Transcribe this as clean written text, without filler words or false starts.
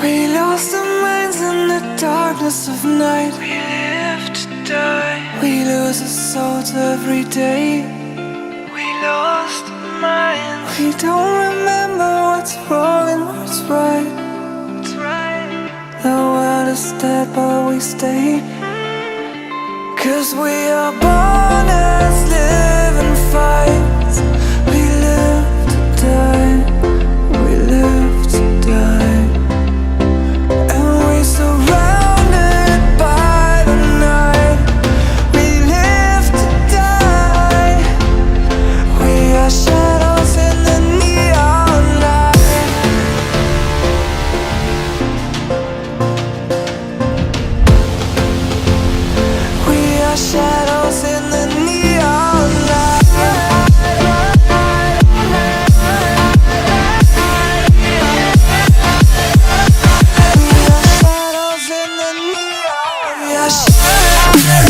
We lost our minds in the darkness of night. We live to die. We lose our souls every day. We lost our minds. We don't remember what's wrong and what's right. The world is dead but we stay. 'Cause we are born as living fights. We live to die. We live to die. And we surrounded by the night. We live to die. We are shadows in the neon light. We are shadows in the neon light. We are shadows in the neon. We are shadows.